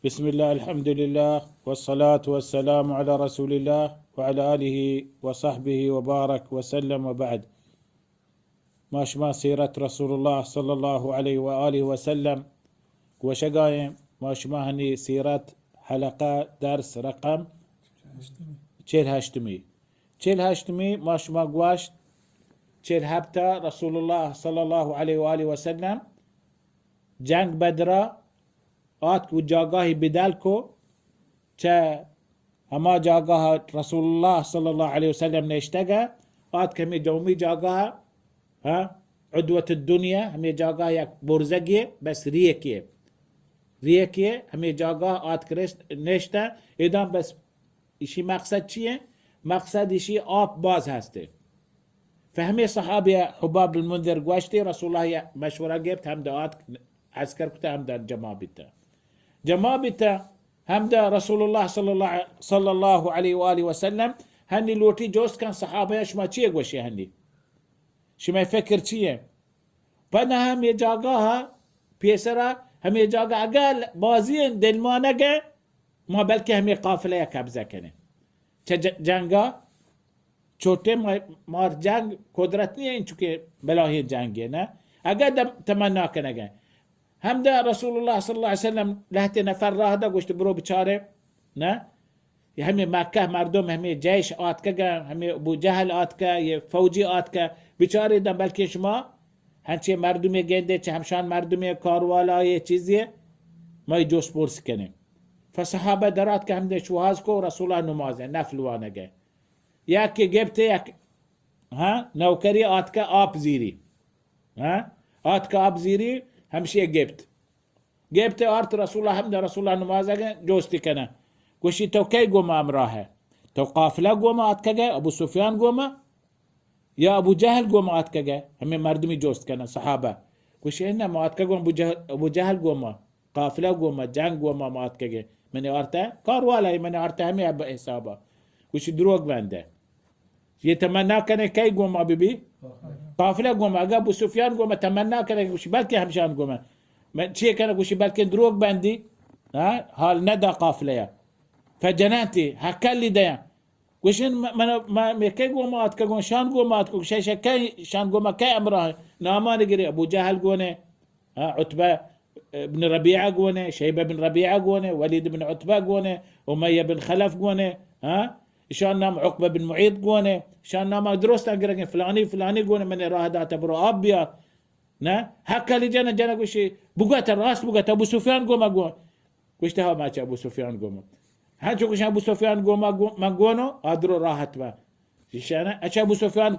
بسم الله الحمد لله والصلاة والسلام على رسول الله وعلى آله وصحبه وبارك وسلم وبعد. ما سيرة رسول الله صلى الله عليه وآله وسلم وشقايم ما هني سيرة حلقة درس رقم 48 ما قواش 47 رسول الله صلى الله عليه وآله وسلم جنگ بدرا آت و جاگاهی بدل کو چه اما جاگاه رسول الله صلى الله عليه وسلم نشتگه آت کمی دومی جاگاه ها عدوة الدنيا همي جاگاه یک برزگیه بس ریکیه همي جاگاه آت کرست نشته ایدان بس ایشی مقصد چیه؟ مقصد ایشی آب باز هسته فهمي صحابي حباب المنذر گوشتی رسول الله مشوره گفت هم دا آت عسكر كتا هم دا جمابته هم دا رسول الله صلى الله عليه وآله وسلم هني لوتي جوست كان صحابه شما چيه گوشي هني شما يفكر چيه بنا هم يجاقاها بيسرا هم يجاقا اقال بازين دلمانگه ما بلکه هم قافله يكبزه کنه چه جنگا छोटे मार जंग कुदरत नहीं है चुके बलाही जंग है ना अगर तमन्ना करेंगे هم ده رسول الله صلى الله عليه وسلم لهت نفر راه ده قشت برو بچاره نه همه مکه مردم همه جيش آتکه همه ابو جهل آتکه یه فوجی آتکه بچاره ده بلکه شما هنچه مردمی گنده چه همشان مردمی کاروالا یه چیزیه ما جوس پرس کنه فصحابه درات که هم ده شوهاز کو رسول الله نمازه نفل وانگه یکی گبته یک ها نوکری آتکه آب زیری ها آتکه آب زیری همشي جبت ارت رسول الله حمد رسول الله نمازه جوستي كنا وشي تو كي قوما امراها تو قافله قوما اتكجا ابو سفيان قوما يا ابو جهل قوما اتكجا هم مردمي جوست كنا صحابه وشي هنا ما اتكجا ابو جهل قوما قافله قوما جنگ قوما ما اتكجا من ارتا كار ولا من ارتا هم حسابه وشي دروغ بنده يتمنى كنا كي قوما بيبي قافله قوم ابو سفيان قوم تمنى كان وش بالك همشان قوم ما شيء كان وش بالك دروغ بندي ها هال ندى قافله فجناتي هكلي ده وش ما كي قومات كون شان قومات كو شيء كي شان قوم كي امره نامان يجري ابو جهل قونه ها عتبه بن ربيعه قونه شيبه بن ربيعه قونه وليد بن عتبه قونه اميه بن خلف قونه ها شان نام عقبه بن معيط قونه شان نام درست اقرا فلاني قونه من راه برو ابيا نا هكا اللي جانا وشي بقات الراس بقات ابو سفيان قوم وشتها ما ابو سفيان قوم هاجو وش ابو سفيان قوم ما قونو ادرو راحت ما شانا اش ابو سفيان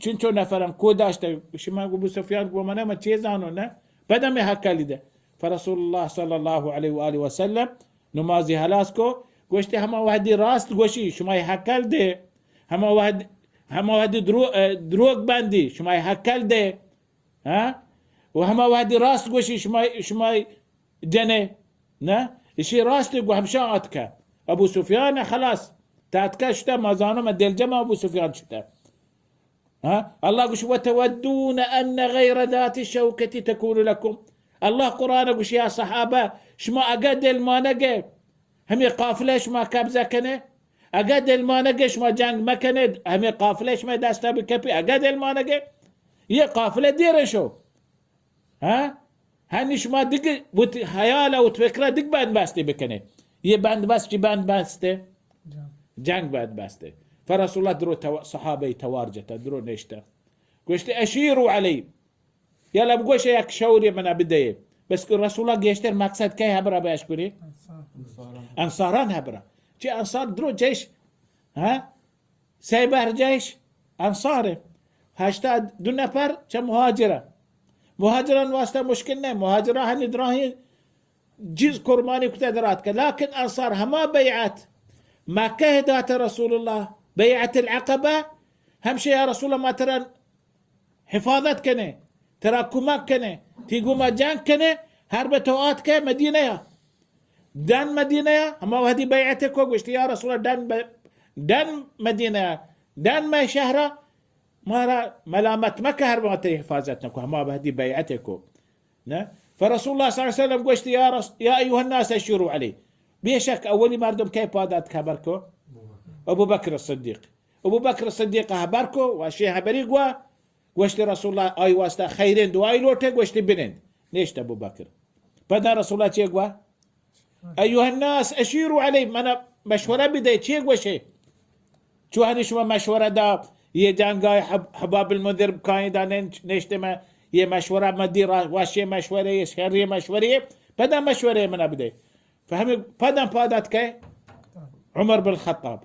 چنچو نفرن كوداشت وش ما ابو سفيان قوم انا ما تشيزانو نا بدم هكا اللي ده فرسول الله صلى الله عليه واله وسلم نمازي هلاسكو گوشتی همه وحدی راست گوشی شما حکل ده همه وحدی دروغ بندی شما حکل ده ها و همه وحدی راست گوشی شما جنه نه اشی راست گو همشا اتکه ابو سفیان خلاص تاتکه شده مازانو ما دل جمع ابو سفیان شده ها الله گوش وتودون ان غير ذات الشوكة تكون لكم الله قرآن گوش يا صحابه شما اقد المانگه همي قافلش ما كابزه کنه اقد المانگه شما جنگ مکنه همي قافلش ما دستا بکپی اقد المانگه یه قافله دیره شو ها هنی شما دیگه حیاله و فکره دیگه بند بسته بکنه یه بند بست چی بند بسته جنگ بند بسته فرسول الله درو صحابه توارجته درو نشته گوشت اشیرو علی یلا بگوش یک شوری من بديه بس رسول الله گشتر مقصد که هبره باش کنی انصاران هبره چه انصار درو جيش ها سيبر جيش انصاره 82 نفر چه مهاجران واسطه مشکل نه مهاجره هنی دراهی جز قربانی کته درات که لكن انصار هما بيعت مكه هدات رسول الله بيعت العقبه همشي يا رسول الله ما ترى حفاظت کنه ترى کمک کنه تيقو ما جان کنه هر بتوات که مدینه دان مدينة هما وهدي بيعتك وقشت يا رسول الله دان مدينة دان ما شهرة ما ملامت مكة هربات حفاظتك هما وهدي بيعتك نا فرسول الله صلى الله عليه وسلم قشت يا أيها الناس أشيروا عليه. بيشك أولي مردم كيف بادات كبركو أبو بكر الصديق. أبو بكر الصديق هبركو وشيها بريقوا قشت رسول الله أي واسطة خيرين دواي لوتك قشت بنين نيشت أبو بكر. فدا رسول الله تيقوا أيها الناس أشيروا عليه. من مشورة بدأ تيقوا شيء شو هني شو مشورة دا يجانقاي حباب المنذر بكاين دا نيشتما ये मशवरा मदीरा वाशे मशवरे ये शहरी मशवरे पदा मशवरे मना बदे فهم पदा पदात के عمر بن الخطاب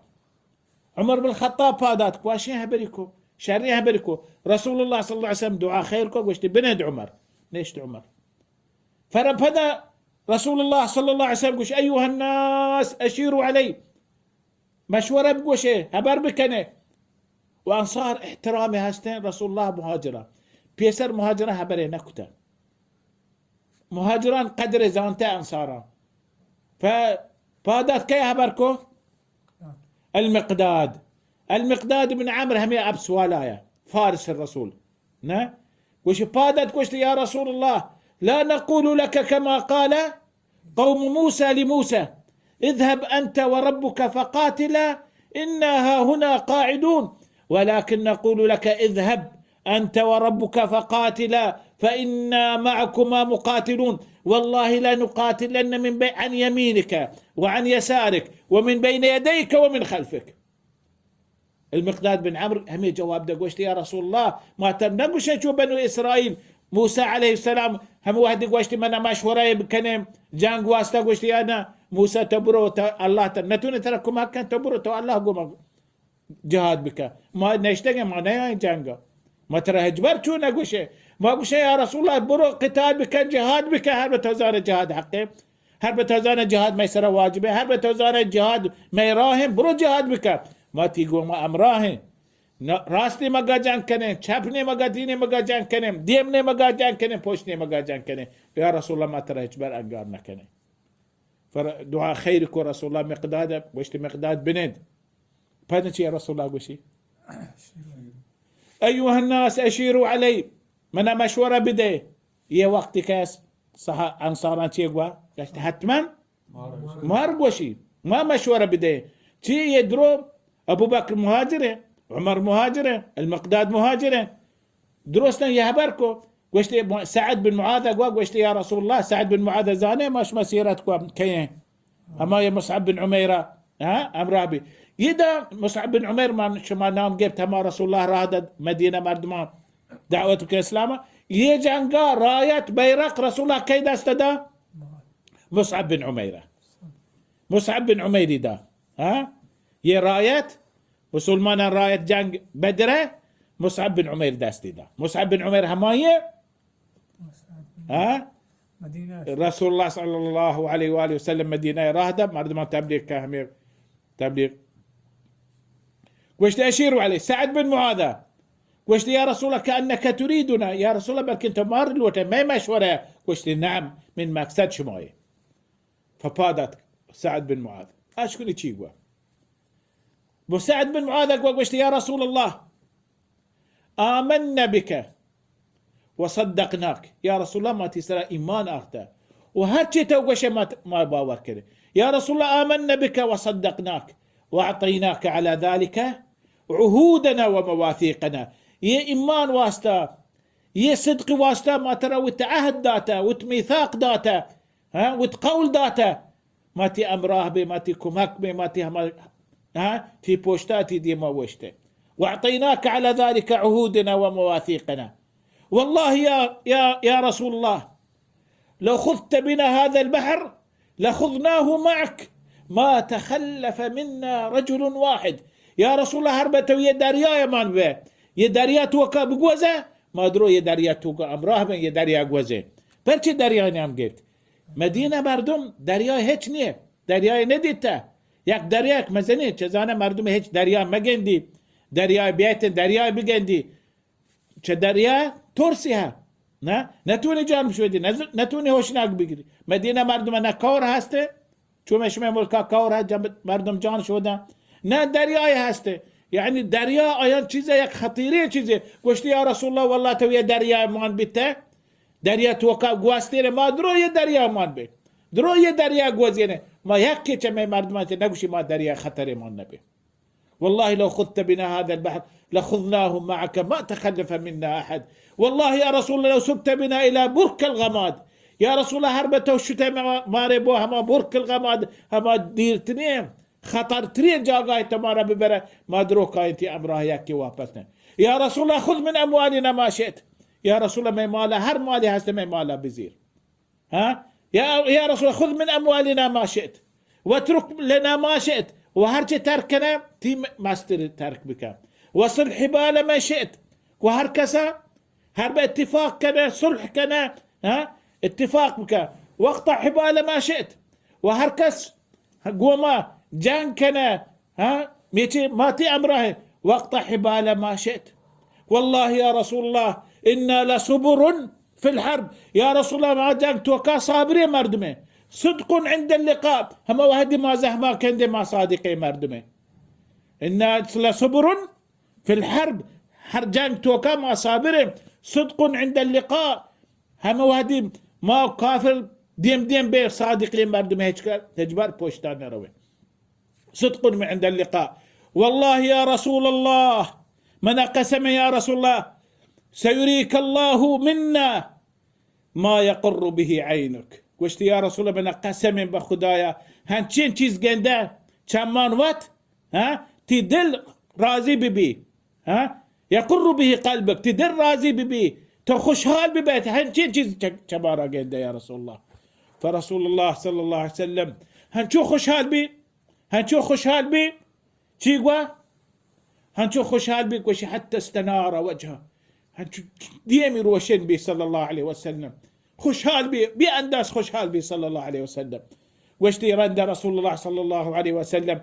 عمر بن الخطاب पदात वाशे هبريكو شهري هبريكو رسول الله صلى الله عليه وسلم دعاء خيركو وشت بند عمر ليش عمر فربدا رسول الله صلى الله عليه وسلم قش ايها الناس اشيروا علي مشوره بقوشه هبر بكنه وانصار احترامي هستين رسول الله مهاجره بيسر مهاجرة هبري نكتا مهاجران قدر زانتا أنصارا فبادات كي هبركو المقداد بن عمرو همي أبس ولايا فارس الرسول وش بادات كوش يا رسول الله لا نقول لك كما قال قوم موسى لموسى اذهب أنت وربك فقاتلا إنا ها هنا قاعدون ولكن نقول لك اذهب أنت وربك فقاتلا فإنا معكما مقاتلون والله لا نقاتلن من عن يمينك وعن يسارك ومن بين يديك ومن خلفك. المقداد بن عمرو هم جواب دقوشت يا رسول الله ما تنقش شو بنو إسرائيل موسى عليه السلام هم واحد قوشت منا مشورة بكنم جانق واسطة قوشت أنا موسى تبرو الله نتوني تركم هكا تبرو تو الله قوم جهاد بك ما نشتغل ما نيا جانقا ما ترى هجبر شو نقوشه ما قوشه يا رسول الله برو قتال بك جهاد بك هرب توزان جهاد حقه هرب توزان جهاد ما يسرى واجبه هرب توزان جهاد ما يراهم برو جهاد بك ما تيقو ما امراهن راستي مگا جان کنه چپنه مگا دینه مگا جان کنه دیمنه مگا جان کنه پشتنه مگا جان کنه يا رسول الله ما ترى هجبر انقار نکنه فدعاء خيرك رسول الله مقداد وشت مقداد بند فهذا يا رسول الله قوشي أيها الناس أشيروا علي من مشورة بدي يه وقت كاس صح أنصاران تيجوا حتما ما أرجوشي ما مشورة بدي تي يدرو أبو بكر مهاجره عمر مهاجره المقداد مهاجره دروسنا يهبركو قشت سعد بن معاذ قشت يا رسول الله سعد بن معاذ زاني ماش مسيرتكم كيه أما يا مصعب بن عميرة أمرابي يدا مصعب بن عمير ما شما نام جبتها ما رسول الله رادد مدينة مردمان دعوتك إسلامه يجانقا راية بيرق رسول الله كيدا استدا مصعب بن عميرة مصعب بن عمير دا يه راية مسلمان راية جانق بدرة مصعب بن عمير داستي دا مصعب بن عمير هماية مدينة رسول الله صلى الله عليه وآله وسلم مدينة راهدة مردمان تبليغ كهمير تبليغ وش أشيروا عليه سعد بن معاذ وش يا رسول الله كأنك تريدنا يا رسول الله بل كنت مار الوتا ما مشورة وش نعم من مقصد شماي فبادت سعد بن معاذ أشكل تشيقوا وسعد بن معاذ وش يا رسول الله آمنا بك وصدقناك يا رسول الله ما تسرى إيمان أخته وهرشي توقش ما باور كده يا رسول الله آمنا بك وصدقناك وأعطيناك على ذلك عهودنا ومواثيقنا يا إيمان واسطة يا صدق واسطة ما ترى وتعهد داتا وتميثاق داتا وتقول داتا ما تي أمراه بي ما تي كمك بي ما تي في بوشتاتي دي ما وشته وأعطيناك على ذلك عهودنا ومواثيقنا والله يا رسول الله لو خذت بنا هذا البحر لخذناه معك ما تخلف منا رجل واحد يا رسول الله هربته يداريا يا مان به يداريا توكا بغوزه ما درو يداريا توكا امراه من يداريا غوزه برچ داريا نام گفت مدينه مردم دریا هیچ نیه دریا ندیته یک دریا مزنی چزانه مردم هیچ دریا مگندی دریا بیت دریا بگندی چه دریا ترسیه نه نتونی جانب شودی نتونی هوشناک بگیری مدینه مردم نه کار هسته چون مشمه ملکا کار هست مردم جان شده نه دریای هسته يعني دریا آیان چیزه یک خطیره چیزه گوشتی یا رسول الله والله تو یه دریا مان بیته دریا توکا گواستیره ما درو یه دریا مان به درو یه دریا گوزینه ما یکی چمه مردمات نگوشی ما دریا خطر مان نبه والله لو خذت بنا هذا البحر لخذناهم معك ما تخلف منا أحد والله يا رسول الله لو سبت بنا إلى برك الغماد يا رسول الله هربته وشتى ماري بو هما برك الغماد هما ديرتنين خطرترين جاغاي تمارا ببره ما دروك انتي امرها يكي واپسنا يا رسول الله خذ من اموالنا ما شئت يا رسول الله ما مالا هر مالي هست ما مالا بزير ها يا رسول الله خذ من اموالنا ما شئت واترك لنا ما شئت وهرجي تركنا تي ماستر ترك بك وصل حبال ما شئت وهركسا هرب اتفاق كنا صلح كنا ها اتفاق بك واقطع حبال ما شئت وهركس قوما جان كنا ها ميتي ماتي امره واقطع حبال ما شئت والله يا رسول الله إنا لصبر في الحرب يا رسول الله ما جان توكا صابري مردمه صدق عند اللقاء هما وهدي ما زهما كندي ما صادقي مردمه إنا لصبر في الحرب حرجان توكا ما صابري صدق عند اللقاء هما وهدي ما كافر ديم بير صادقين مردمه تجبر بوشتان روي صدق من عند اللقاء والله يا رسول الله من قسم يا رسول الله سيريك الله منا ما يقر به عينك وشت يا رسول الله من قسم بخدايا هنچين چيز گنده چمان وات ها تدل راضي ببي ها يقر به قلبك تدل راضي ببي تخشحال ببيت هنچين چيز چمارا گنده يا رسول الله فرسول الله صلى الله عليه وسلم هنچو خوشحال بي هنشو خوشحال بي چيقوا هنشو خوشحال بي كوشي حتى استنار وجهه هنشو ديمي روشن بي صلى الله عليه وسلم خوشحال بي أنداس خوشحال بي صلى الله عليه وسلم واشتي رند رسول الله صلى الله عليه وسلم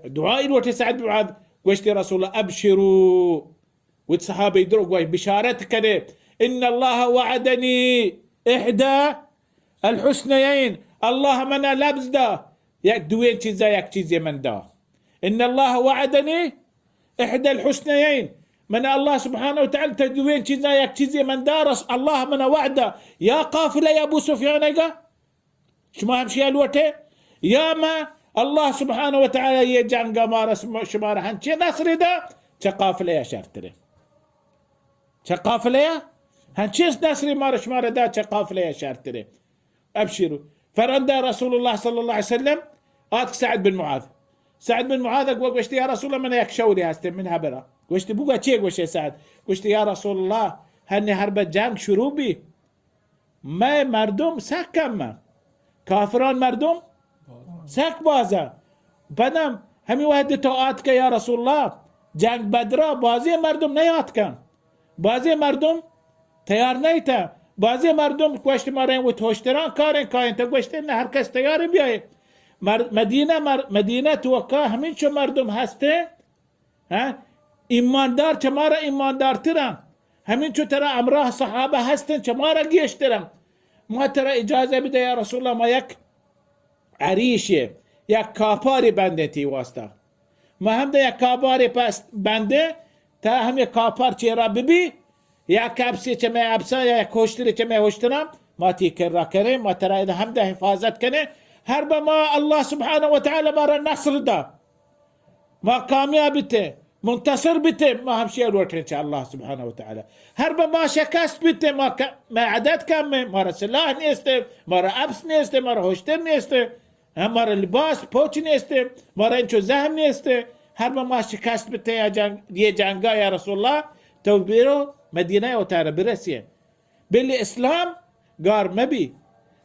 دعاء وتسعد معاذ واشتي رسول الله أبشروا والصحابة يدروا بشارتك إن الله وعدني إحدى الحسنيين الله منا لبز دا يك دوين چيزا يك چيزي من دا إن الله وعدني إحدى الحسنيين من الله سبحانه وتعالى تدوين چيزا يك چيزي من دارس الله منا وعده يا قافلة يا أبو سفيان شما همشي الوته يا ما الله سبحانه وتعالى يجان قمار شمار هنشي نصر دا قافلة يا شرطري قافلة يا هنشي نصر مار شمار دا قافلة يا شرطري أبشروا فرند رسول الله صلى الله عليه وسلم آتك سعد بن معاذ سعد بن معاذ قال قشت يا رسول الله من يكشوري هستم من هبرا قشت بوغا چه قشت سعد قشت يا رسول الله هني حرب جنگ شروع بي ما مردم سكم كافران مردم سك بازا بدم همي واحد تو آتك يا رسول الله جنگ بدرا بازي مردم نيات كان بازي مردم تیار نیتا بعضی مردم کوشت مارن و توشتران کارن کاین تا کوشت نه هر کس تیار بیایه مدینه توکا همین چو مردم هسته ها ایماندار چمارا ایماندار ترن همین چو ترا امراه صحابه هستن چمارا گیشترن ما ترا اجازه بده یا رسول الله ما یک عریشه یک کاپاری بنده تی واسطه ما هم ده یک کاپاری پس بنده تا هم یک کاپار چیرا ببی یا کبسی چه می ابسا یا کوشتری چه می هشتنم ما تیکر را کنه ما ترا اذا هم ده حفاظت کنه هر ما الله سبحانه و تعالی ما را نصر دا ما کامیاب بته منتصر بته ما همشي الوقت ان شاء الله سبحانه وتعالى هر ما شکست بته ما عدد کم ما را سلاح نیسته ما را ابس نیسته ما را هشتر نیسته ما را لباس پوچ نیسته ما را انچو زهم نیسته هر ما شکست بته یه جنگا یا رسول الله تو بیرو مدینه و تاره برسیه بلی اسلام گار مبی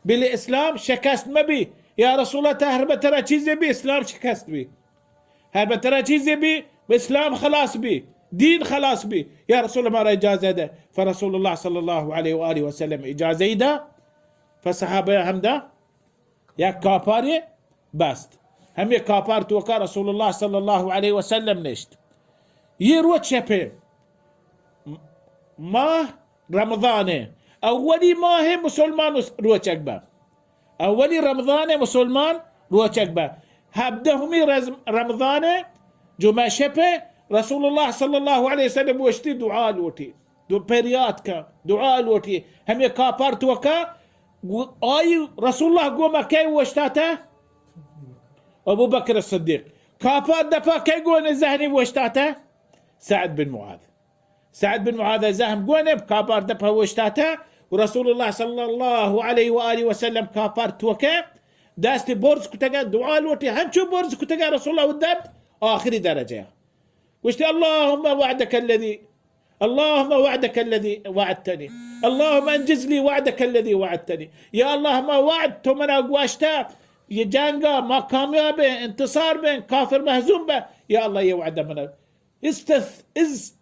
بلی اسلام شکست مبی یا رسول الله تا هر بترا چیزی بی اسلام شکست بی هر بترا چیزی بی اسلام خلاص بي دين خلاص بي يا رسول الله ما رأى إجازة ده فرسول الله صلى الله عليه وآله وسلم إجازة ده فصحابة هم ده يا كاباري بست هم يا كابار توكا رسول الله صلى الله عليه وسلم نشت يروت شبه ما رمضان أولي ما هي مسلمان روت أكبر أولي رمضان مسلمان روت أكبر هبدهمي رمضان جمعة شبه رسول الله صلى الله عليه وسلم واشتي دعاء الوتي دو بريات كا دعاء الوتي هم كابارت وكا اي رسول الله قوما كي وشتاته ابو بكر الصديق كابار دفا كي قوان الزهني وشتاته سعد بن معاذ. سعد بن معاذ زهم قوانه كابار دفا وشتاته ورسول الله صلى الله عليه وآله وسلم كابار توكا داستي بورز كتاقا دعاء الوتي هم شو بورز كتاقا رسول الله وداد آخر درجة وشتي اللهم وعدك الذي وعدتني اللهم انجز لي وعدك الذي وعدتني يا الله ما وعدت من اقواشتا يجانقا ما كاميابه انتصار بين كافر مهزوم به يا الله يوعد من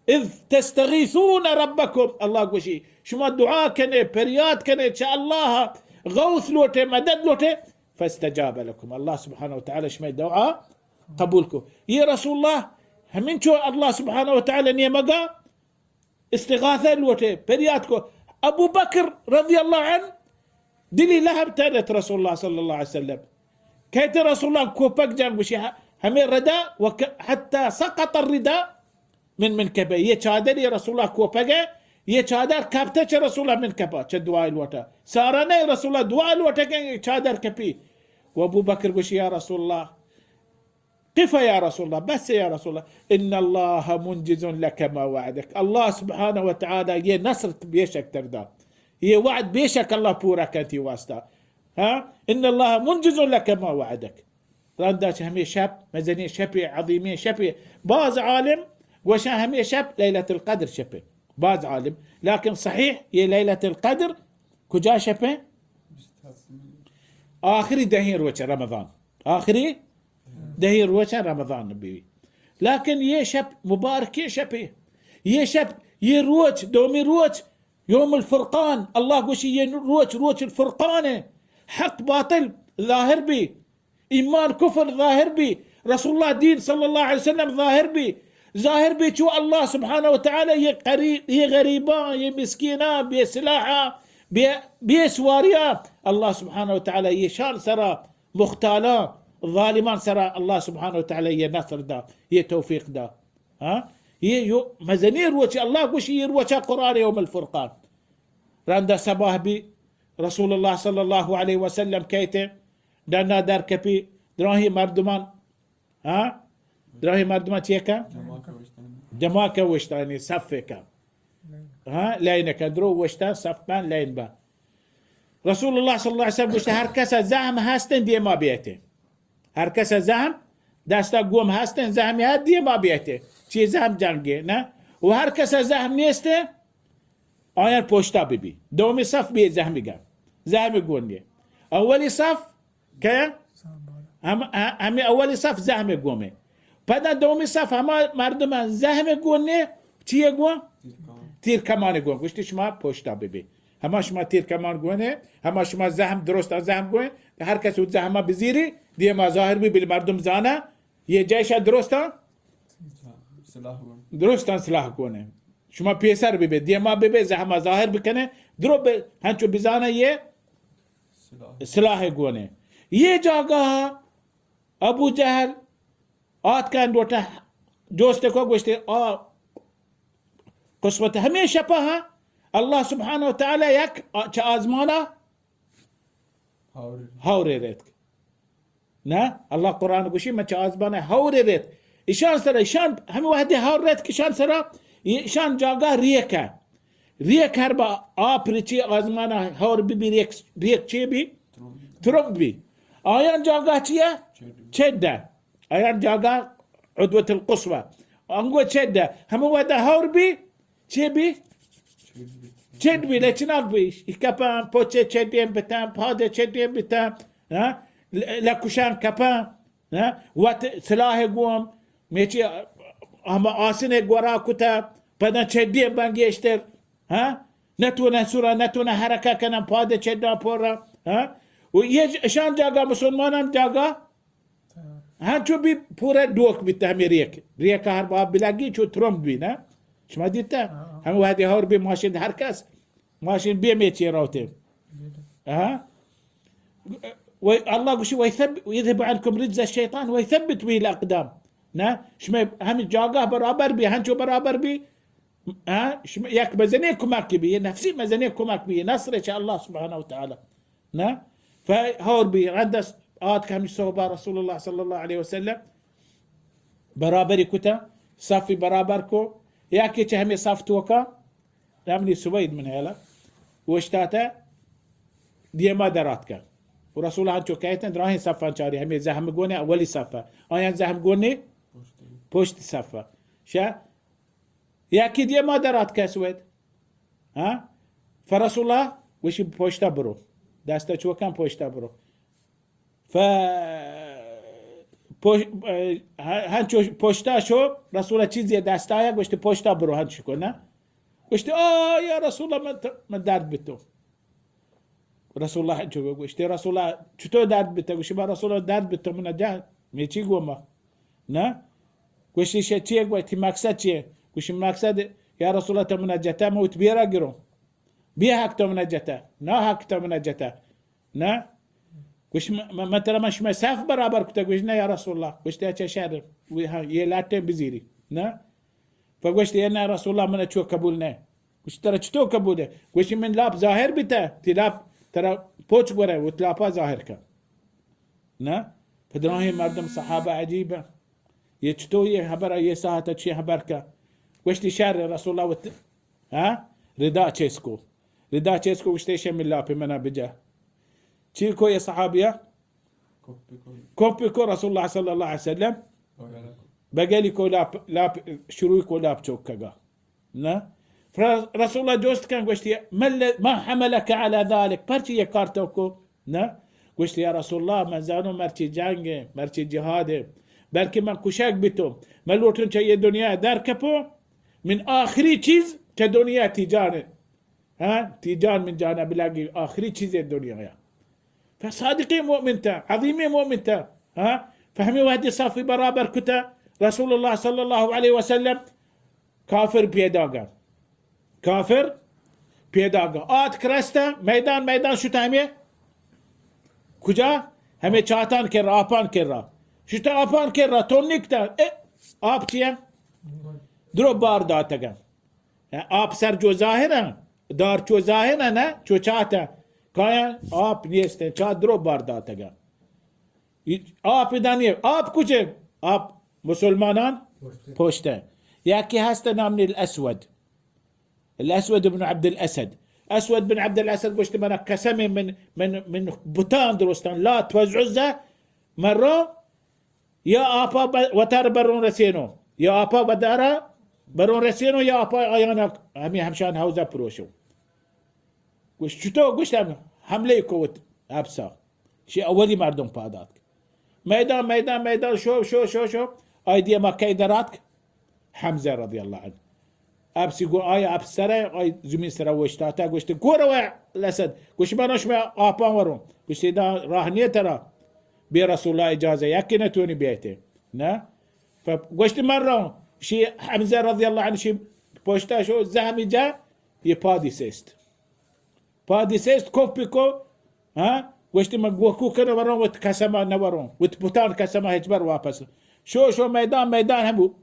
إذ تستغيثون ربكم الله قوشي شما الدعاء كان بريات كان إن شاء الله غوث لوته مدد لوته فاستجاب لكم الله سبحانه وتعالى شما الدعاء قبولكم يا رسول الله همين شو الله سبحانه وتعالى نيمقا استغاثة لوته برياتكم أبو بكر رضي الله عنه دلي لهب تانت رسول الله صلى الله عليه وسلم كيت رسول الله كوبك جان وشي همين رداء حتى سقط الرداء من كبه يشادر يا رسول الله كوبك يشادر كابتش رسول الله من كبه دعاء الوتا سارنا رسول الله دعاء الوتا كان يشادر كبي وابو بكر وشي يا رسول الله قف يا رسول الله بس يا رسول الله إن الله منجز لك ما وعدك الله سبحانه وتعالى يه نصر بيشك تردا يه وعد بيشك الله بورا كنتي واسطة إن الله منجز لك ما وعدك رانداش همي شاب مزني شبي عظيمين شبي باز عالم وشا همي شاب ليلة القدر شبي باز عالم لكن صحيح يه ليلة القدر كجا شبي آخري دهين روش رمضان آخري دهير وشان رمضان بي لكن يشب مبارك يشب يشب يروج دومي روج يوم الفرقان الله قوشي يروج الفرقان حق باطل ظاهر بي إيمان كفر ظاهر بي رسول الله دين صلى الله عليه وسلم ظاهر بي شو الله سبحانه وتعالى يا غريبا يا مسكينا بسلاحة بسواريا الله سبحانه وتعالى يشان سرى مختالا الظالمان سرى الله سبحانه وتعالى يه نصر دا يه توفيق دا يه مزنير وشي الله قوشي يروشا قرآن يوم الفرقان راندا سباه بي رسول الله صلى الله عليه وسلم كيته دانا دار كبي دراهي مردمان دراهي مردمان تيكا جماكا وشتاني صفكا لاينك درو وشتا صفبان لاين با رسول الله صلى الله عليه وسلم وشتا هركسا زعم هاستن دي ما بيته هركسا زعم داستا قوم هاستن زعم هاد دي ما بيته چي زعم جنگه نه و هركسا زعم نيسته آيان پوشتا ببي دومي صف بي زعم بگم زعم قونيه اولي صف كيان همي اولي صف زعم قومه بعد دومي صف هما مردمان زعم قونيه چيه قوم تیر کمان گوین گوشتی شما پشتا ببی همه شما تیر کمان گوینه همه شما زهم درست زهم گوین هر کس اون زهمه بزیری دیه ما ظاهر بی بل مردم زانه یه جایش درستا درستا سلاح گوینه شما پیسر ببی دیه ما ببی زهمه ظاهر بکنه درو به هنچو بزانه یه سلاح گوینه یه جاگاه ابو جهل آت کن دوتا جوست کو گوشتی قسمة هميشه بها الله سبحانه وتعالى يك آزمانا هوري ريتك نا الله قرآن قوشي ما آزمانا هوري ريت إشان سرا إشان همي واحد هور ريتك إشان سرا إشان جاگا ريك هربا آپريچي آزمانا هور بي ريك چي بي ترم بي آيان جاگا چيه چده آيان جاگا عدوة القصوى انگو چده همي واحد هور بي چه بی؟ چه بی لچناک بیش کپان پوچه چه دیم بتام پاده چه دیم بتام لکوشان کپان وقت سلاح قوم میچی اما آسنه گورا کتا پدن چه دیم بانگیشتر نتونه سورا نتونه حرکه کنم پاده چه دیم پورا و یه شان جاگا مسلمانان جاگا هنچو بی پورا دوک بیتا همی ریک هر باب بلگی چو ترم بی نه شما دیتا هم وادي هور بي ماشين هركس ماشين بيميتي راوتين والله قشي ويذهب عنكم رجز الشيطان ويثبت به الاقدام نا شما هم جاگاه برابر بي هنچو برابر بي ياك مزني كماك بي نفسي مزني كماك بي نصر إن شاء الله سبحانه وتعالى نا فهور بي عندس كم صوبا رسول الله صلى الله عليه وسلم برابري كتا صفي برابركو ياكي تهمي صفتوكا رامني سويد من هلا واشتاتا دي ما دراتك ورسول الله كايتن راهي صفان شاري همي زهم قوني اولي صفة ايان زهم قوني بوشت صفة شا ياكي دي ما دراتك سويد فرسول الله وش بوشتا برو داستا شو كان بوشتا برو ف هنچو پشتا شو رسول چیزی دستایا گوشت پشتا برو هنچو کنه گوشت یا رسول الله من درد بتو رسول الله هنچو گوشت رسول الله چطور درد بتو گوشت با رسول الله درد بتو من جا می چی گوما نه گوشت شه چیه گوشت مقصد چیه گوشت مقصد یا رسول الله من جتا موت بیرا گرو بیا حق تو من جتا نه حق تو من جتا نه وش مثلا مش مسافة برابر كنت قلنا يا رسول الله وش تأتي شهر يلاتين بزيري نا فقلت يا رسول الله من أشوف قبولنا وش ترى شتو قبوله وش من لاب ظاهر بتا تلاب ترى بوش برا وتلابا ظاهر كا نا فدراهم مردم صحابة عجيبة يشتو يهبر يساعة شيء هبركا وش تشار رسول الله رداء تشيسكو وش تيش من لاب منا بجاه تشيكو يا صحابية كوبيكو رسول الله صلى الله عليه وسلم بقالي لاب شرويكو لاب تشوكا نا فرسول الله جوست كان قشتي ما حملك على ذلك برشي يكارتوكو نا قشتي يا رسول الله ما زانو مرشي جانجي مرشي جهادي بلكي من كشاك بتو ملوتون شيء الدنيا دار كبو من آخري چيز كدنيا تيجان تيجان من جانا بلاقي آخري چيز الدنيا فصادقي مؤمنتا عظيمي مؤمنتا فهمي واحد صافي برابر كتا رسول الله صلى الله عليه وسلم كافر بيداغا كرستا ميدان شو تهمي كجا همي چاتان كرا آپان كرا شو تا آپان كرا تونيكتا آب چيه درو بار داتگا آب سر جو ظاهرا دار چو ظاهرا نه چو چاتا کایا آب نیست چا درو بار داتگا آب دانیه آب کجه آب مسلمانان پشته یکی هست نامنی الأسود بن عبد الأسد أسود بن عبد الأسد قلت من كسمي من بطان درستان لا توزعزة مرة يا أبا وتر برون رسينو يا أبا بدارا برون رسينو يا أبا أيانا همي همشان هاوزا بروشو قلت شتو قلت حمله كوت أبسا شيء أولي مردم بادات ميدان شو أيدي ما كيدراتك حمزة رضي الله عنه أبسي قو أبس سرا زمين سرا وشتاتا قلت كورا الأسد قلت ما نشمع آبان ورون قلت دا راهنية ترى برسول الله إجازة يكينا توني بيته نا فقلت مرة شي حمزة رضي الله عنه شي بوشتا شو زهمي جا يبادي سيست كوبيكو قلت ما قوكو كنا ورون وتكسما نورون وتبوتان كسما هجبر واپس شو ميدان همو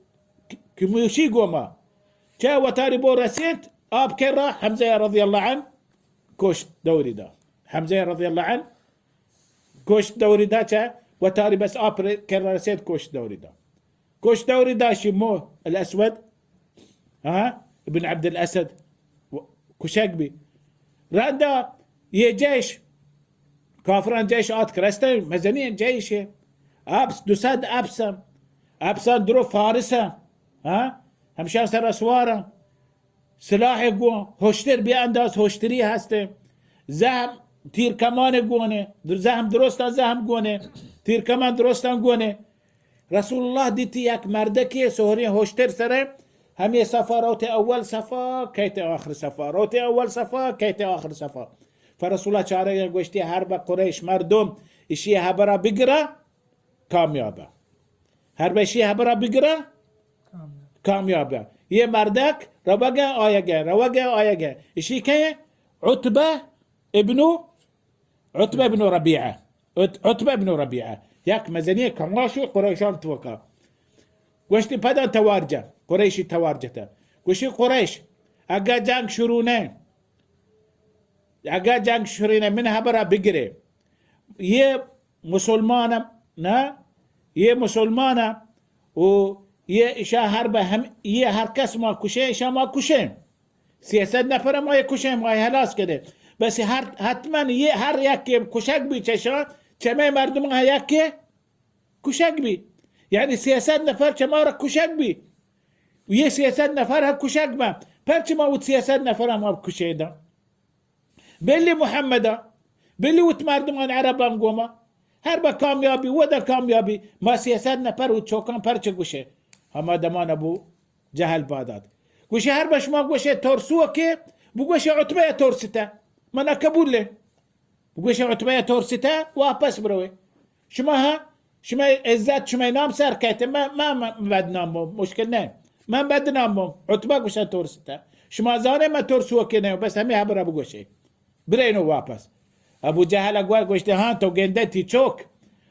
كميوشي قوما جاء وتاري بو رسيت آب كرة حمزة رضي الله عنه كوش دوري دا حمزة رضي الله عنه كوش دوري دا جاء وتاري بس آب كرة رسيت كوش دوري دا شمو الأسود ابن عبد الأسد كشاكبي راندا يجيش كافران جيش كرستين مزنين جيش أبس دوساد أبسان درو فارسة همشان سر اسوارا سلاح گو هشتر بی انداز هشتری هسته زهم تیر کمان گونه زهم درستان زهم گونه تیر کمان درستان گونه رسول الله دیتی یک مردکی سهری هشتر سره همه صفا روت اول صفا کیت آخر صفا روت اول صفا کیت آخر صفا فرسول الله چاره گوشتی هر با قریش مردم اشی هبرا بگره کامیابه هر بشی هبرا بگره کامیابه یه مردک روگه آیگه اشی که عتبه ابن ربیعه یک مزنی کماشو قریشان توکا گوشتی پدان توارجه قریشی توارجته وشي قريش اگا جنگ شرونه اگا جنگ شرونه من هبرا بگیره یه مسلمانم نه یه مسلمانم و یه ایشا هر هم یه هر کس ما کشه ایشا ما کشه 300 نفر ما کشه ما هلاس کرده بس حتما یه هر یک کشک بی چشان چمه مردم ها یک کشک بی یعنی 300 نفر چما را کشک بی و یه 300 نفر ها کشک با پرچه ما و 300 نفر هم ما کشه دا بلی محمد بلی وت مردم ها عرب هم گوما هر با کامیابی و دا کامیابی ما 300 نفر و چوکان پرچه گوشه همه دمان ابو جهل باداد گوشه هر باش ما گوشه ترسوه که بگوشه عتبه ترسته من قبول له بگوشه عتبه ترسته واپس بروه شما عزت شما نام سر کهته ما بدنام مشکل نه من بدنام عتبه گوشه ترسته شما زانه ما ترسوه که نه بس همه هبره بگوشه برینو واپس ابو جهل اگوه گوشته ها تو گنده تی چوک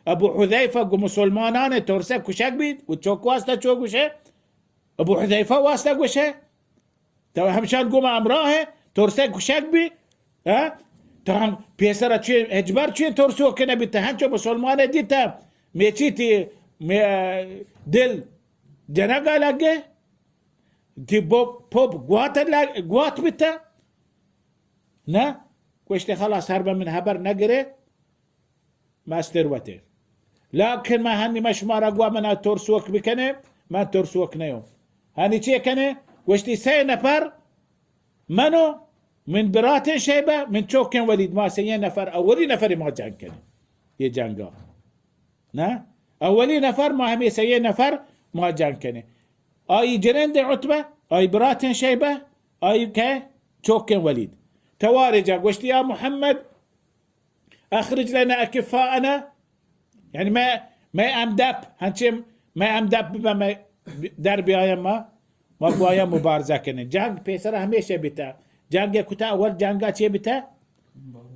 ابو حذیفه گو مسلمانان ترسه کشک بید و چوک واسطه چوک گوشه ابو حذیفه واسطه گوشه تو همشان گوم امراه ترسه کشک بی ها تو هم پیسر چی اجبار چی ترسو کنه بیت هنچو مسلمان دیتا میچی تی دل جنگا لگه تی پوب گوات بیتا نه کوشتی خلاص هرب من هبر نگره ماستروته لكن ما هني مش مارا قوا من ترسوك بكنه ما ترسوك نيوم هني چه کنه وشتي 3 نفر منو من برات شيبة من چوكن وليد ما 3 نفر اولي نفر ما جنگ کنه یہ جنگا نه اولي نفر ما همي 3 نفر ما جنگ کنه اي جرند عتبة اي برات شيبة اي كه چوكن وليد توارجا وشتي يا محمد اخرج لنا اكفاءنا يعني ما امدب هنچم ما امدب بما دربي آیا ما باید مبارزه کنه جنگ پیسر همیشه بیتا جنگ کتا اول جنگا چیه بیتا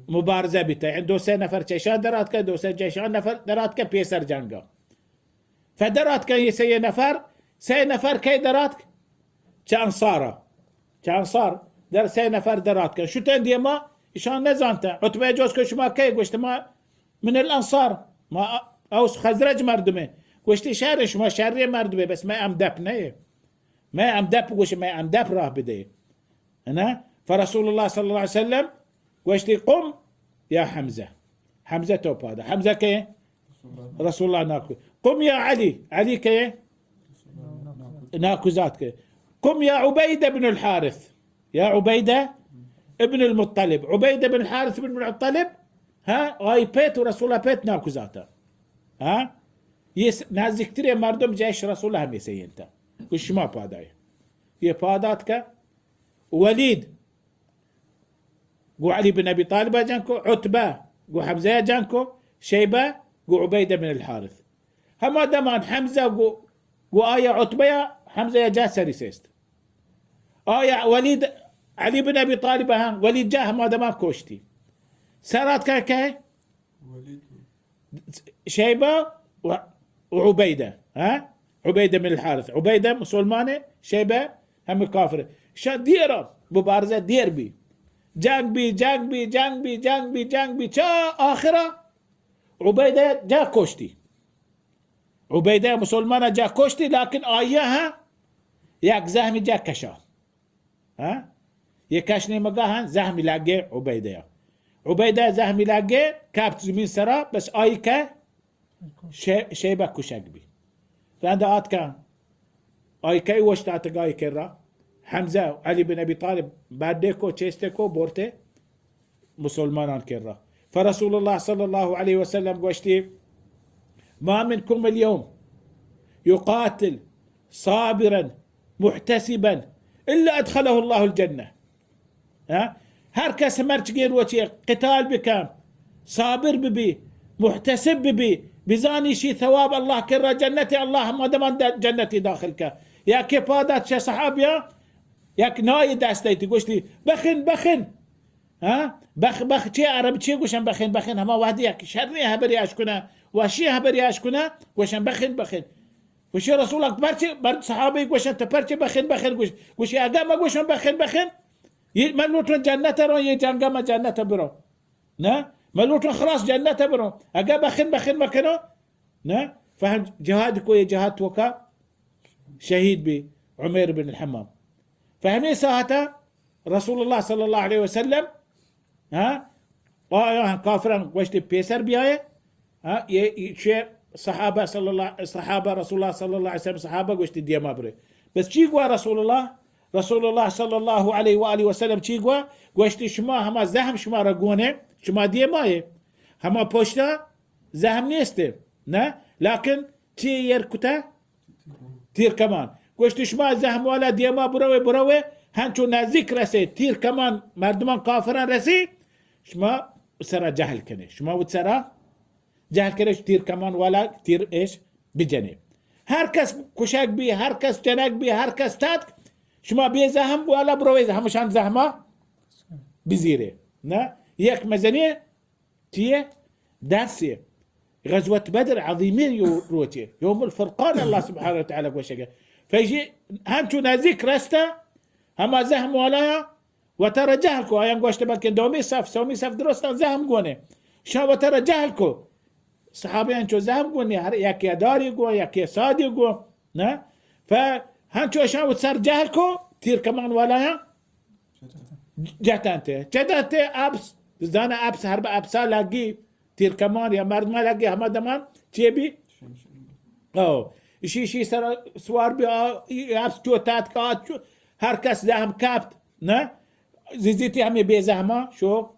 مبارزه بیتا يعني 2-3 نفر چشان درات که 2-3 چشان نفر درات که پیسر جنگا فدرات که یه 3 نفر کی درات چه انصار در 3 نفر درات که شو تندی ما ایشان نزانته عتبه جوز که شما کی گوشت ما من الانصار ما اوس خزرج مردمه گوشتی شهر شما شهری مردمه بس ما امدب نه ما امدب گوش ما امدب راه بده انا فرسول الله صلى الله عليه وسلم گوشتی قم يا حمزه توب هذا حمزه كي رسول الله ناكو قم يا علي كي ناكو ذات كي قم يا عبيده بن الحارث يا عبيده ابن المطلب عبيده بن الحارث بن المطلب ها اي بيت ورسول الله بيت ناكو ذاته ها نزدیکتر مردم جيش رسول الله همیشه انت وش ما پادای یہ پادات کا ولید قو علي بن ابي طالب جانكو عتبه قو حمزه جانكو شيبه قو عبيده بن الحارث هما دمان حمزه قو آية عتبه حمزه جا سريسيست آية وليد علي بن ابي طالب وليد جاه ما دمان كوشتي سارات كاكا شيبه وعبيده ها عبيده من الحارث عبيده مسلمانه شيبه هم كافر شا ديره مبارزه دير بي جنگ بي چا آخره عبيده جا كشتي عبيده مسلمانه جا كشتي لكن آيها یک زهمی جا کشا ها یک کشنی مگاه زهمی لاگه عبيده زهمی لاگه کابت زمین سرا بس آی که شيبه كشك بي فعنده كان آي كي وشتات آي كرا حمزه علي بن ابي طالب بعدكو تشيستكو بورته مسلمان كرا فرسول الله صلى الله عليه وسلم وشتي ما منكم اليوم يقاتل صابرا محتسبا الا ادخله الله الجنه ها هر كاس مرج غير وشي قتال بكام صابر ببي محتسب ببي بزاني شي ثواب الله كرة جنتي الله ما دمان جنتي داخلك يا كيبادات شي صحابيا ياك ناي داستيتي قوشتي بخن ها بخ شي عرب شي قوشن بخن هما واحد ياك شرني هبري اشكنا وشي هبري اشكنا قوشن بخن وشي رسولك برشي برد صحابي قوش انت برشي بخن قوش اقام قوش بخن ملوتون جنة رو يجانقا ما جنة برو نا ملوتون خلاص جنة برو اقام بخن مكنو نا فهم جهاد كوي جهاد وكا شهيد بي عمير بن الحمام فهمي ساعتا رسول الله صلى الله عليه وسلم ها كافرا وشتي بيسر بيايه ها شيء صحابه رسول الله صلى الله عليه وسلم صحابه وشتي ديما بري بس شي قوا رسول الله صلى الله عليه واله وسلم شي قوا وشتي شما هما زهم شما رقونه شما ديما هما بوشتا زهم نيسته نا لكن تي يركتا تير كمان وشتي شما زهم ولا ديما بروي هنچو نزدیک رسه تیر كمان مردمان كافران رسي شما سرا جهل كنه شما وتسرا جهل كنه تیر كمان ولا تیر ايش بجنه هر کس کشک بي هر کس جنک بي هر کس تاتك شما بي زهم ولا بروي همشان زهمه بزيره نا يك مزنيه تيه درسيه غزوة بدر عظيمين روتي يوم الفرقان الله سبحانه وتعالى وشجع فيجي هنشو نزدیک رسته هما زهم ولا وترى جهلكو ايام قوشت بالكن دومي صف درستان زهم قونه شا وترى جهلكو صحابيان شو زهم قوني ياك يا داري قو ياك يا صادي قو نا فهنشو شا وتصير جهلكو تير كمان ولا جتانت ابس زانا ابس هرب ابسا لاقي تير كمان يا مرد ما لاقي هما دمان تيبي او شي سر سوار بي ابس تو تات كات هر کس زهم کبت نه زیزیتی همه بی زهمه شو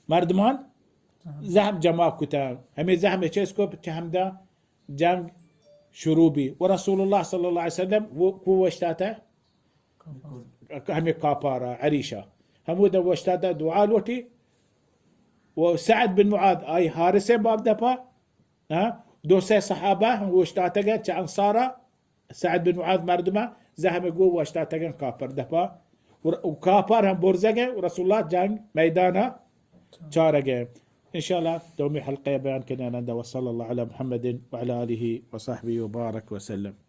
مردمان زهم جمع کتا همه زهم چیز کو که هم دا جنگ شروع بی و رسول الله صلی الله علیه وسلم کو وشتاته همه کاپارا عریشا همو دا وشتاته دعا لوتی و سعد بن معاذ اي حارسه باب دپا دو سه صحابه هم وشتاته چه انصارا سعد بن معاذ مردمه زهم قوة واشتاتجن كافر دفا وكافر هم برزجه ورسول الله جنگ ميدانا شارجه إن شاء الله دومي حلقة بيان كنا وصلى الله على محمد وعلى آله وصحبه وبارك وسلم.